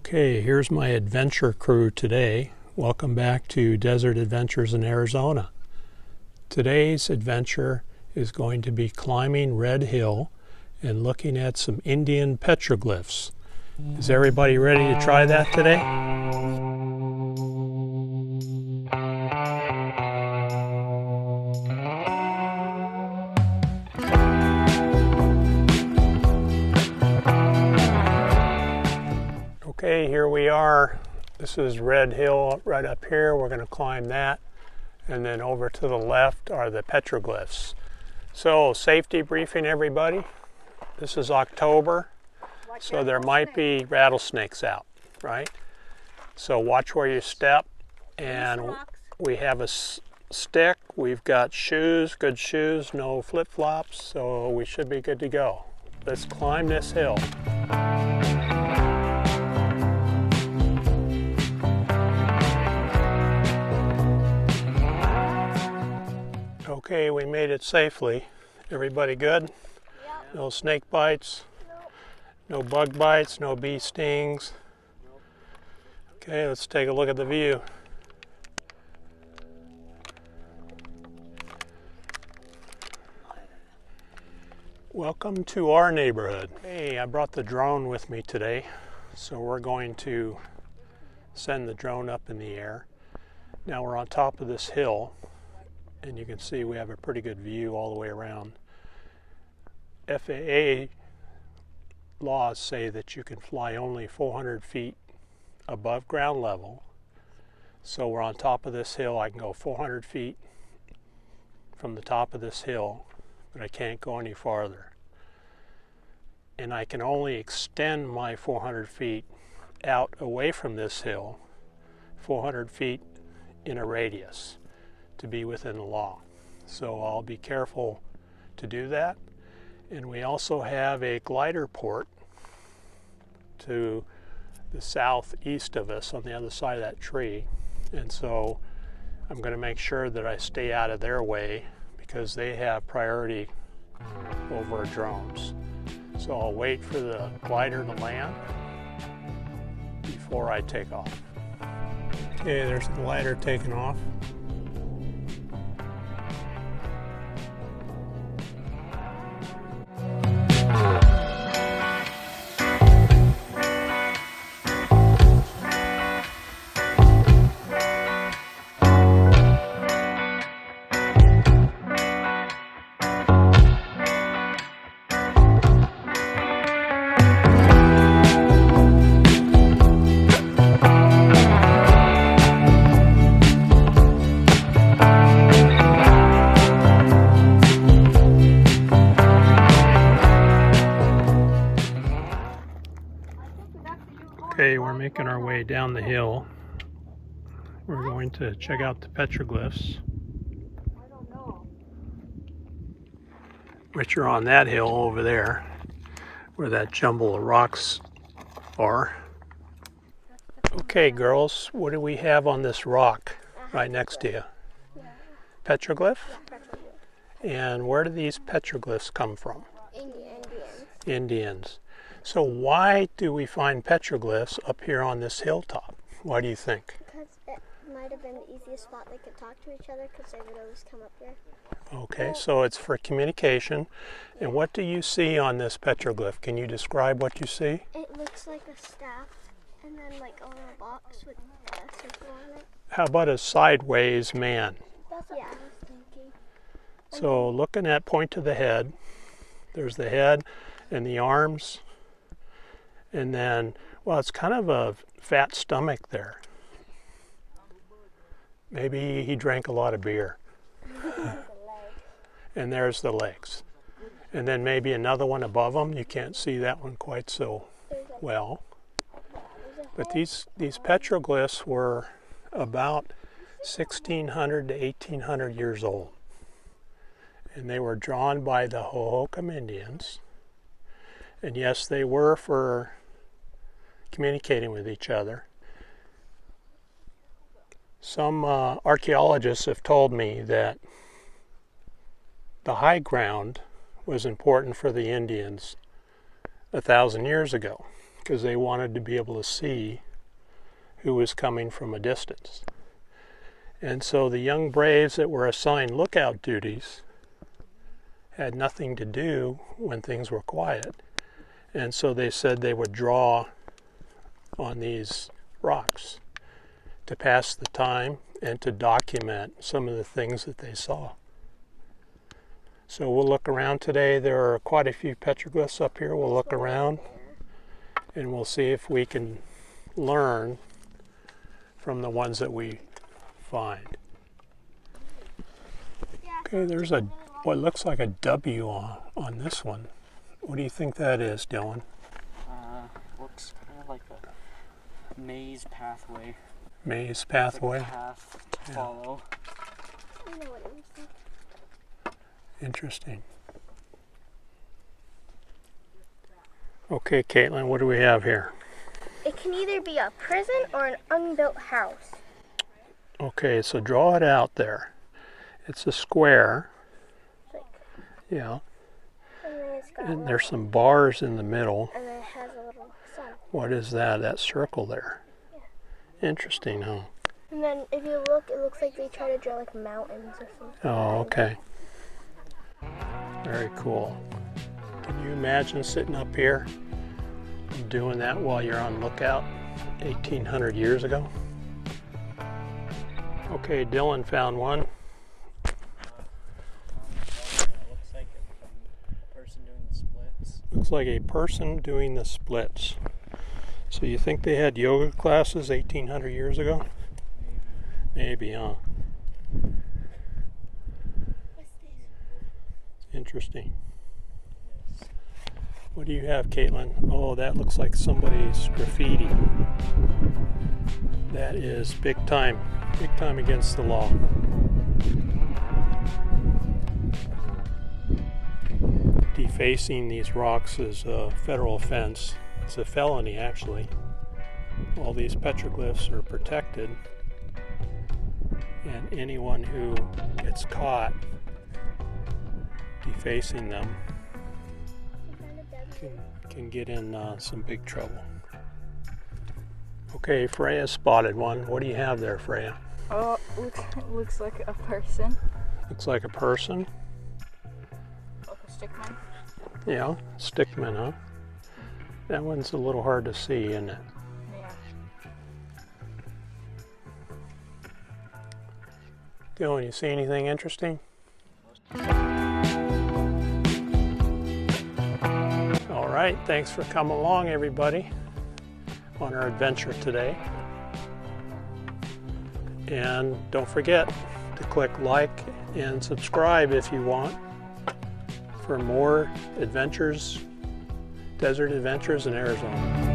Okay, here's my adventure crew today. Welcome back to Desert Adventures in Arizona. Today's adventure is going to be climbing Red Hill and looking at some Indian petroglyphs. Is everybody ready to try that today? Okay, here we are. This is Red Hill right up here. We're going to climb that. And then over to the left are the petroglyphs. So, safety briefing, everybody. This is October, so there might be rattlesnakes out, right? So watch where you step. And we have a stick. We've got shoes, good shoes, no flip-flops, so we should be good to go. Let's climb this hill. Okay, we made it safely. Everybody good? Yep. No snake bites? Nope. No bug bites? No bee stings? Nope. Okay, let's take a look at the view. Welcome to our neighborhood. Hey, I brought the drone with me today, so we're going to send the drone up in the air. Now we're on top of this hill, and you can see we have a pretty good view all the way around. FAA laws say that you can fly only 400 feet above ground level. So we're on top of this hill. I can go 400 feet from the top of this hill, but I can't go any farther. And I can only extend my 400 feet out away from this hill, 400 feet in a radius, to be within the law. So I'll be careful to do that. And we also have a glider port to the southeast of us on the other side of that tree. And so I'm going to make sure that I stay out of their way because they have priority over drones. So I'll wait for the glider to land before I take off. Okay, there's the glider taking off. Okay, we're making our way down the hill. We're going to check out the petroglyphs, which are on that hill over there, where that jumble of rocks are. Okay, girls, what do we have on this rock right next to you? Petroglyph? And where do these petroglyphs come from? Indians. So why do we find petroglyphs up here on this hilltop? Why do you think? Because it might have been the easiest spot they could talk to each other because they would always come up here. Okay, so it's for communication. And what do you see on this petroglyph? Can you describe what you see? It looks like a staff and then like a little box with a circle on it. How about a sideways man? That's what I was thinking. So looking at point to the head, there's the head and the arms. And then, well, it's kind of a fat stomach there. Maybe he drank a lot of beer. And there's the legs. And then maybe another one above them. You can't see that one quite so well. But these petroglyphs were about 1600 to 1800 years old. And they were drawn by the Hohokam Indians. And yes, they were for communicating with each other. Some archaeologists have told me that the high ground was important for the Indians 1,000 years ago. because they wanted to be able to see who was coming from a distance. And so the young braves that were assigned lookout duties had nothing to do when things were quiet. And so they said they would draw on these rocks to pass the time and to document some of the things that they saw. So we'll look around today. There are quite a few petroglyphs up here. We'll look around and we'll see if we can learn from the ones that we find. Okay, there's what looks like a W on this one. What do you think that is, Dylan? Looks kind of like a maze pathway. Maze pathway? Like a path to follow. I know what it looks like. Interesting. Okay, Caitlin, what do we have here? It can either be a prison or an unbuilt house. Okay, so draw it out there. It's a square. Yeah. And there's some bars in the middle. And then it has a little sun. What is that? That circle there? Yeah. Interesting, huh? And then if you look, it looks like they try to draw like mountains or something. Oh, okay. Very cool. Can you imagine sitting up here and doing that while you're on lookout 1,800 years ago? Okay, Dylan found one. Looks like a person doing the splits. Looks like a person doing the splits. So you think they had yoga classes 1,800 years ago? Maybe, huh? What's this? Interesting. What do you have, Caitlin? Oh, that looks like somebody's graffiti. That is big time against the law. Defacing these rocks is a federal offense. It's a felony, actually. All these petroglyphs are protected, and anyone who gets caught defacing them can get in some big trouble. Okay, Freya spotted one. What do you have there, Freya? Oh, looks like a person. Looks like a person. Like a stickman. Yeah, stickman, huh? That one's a little hard to see, isn't it? Yeah. Dylan, you see anything interesting? All right, thanks for coming along, everybody, on our adventure today. And don't forget to click like and subscribe if you want for more adventures, desert adventures in Arizona.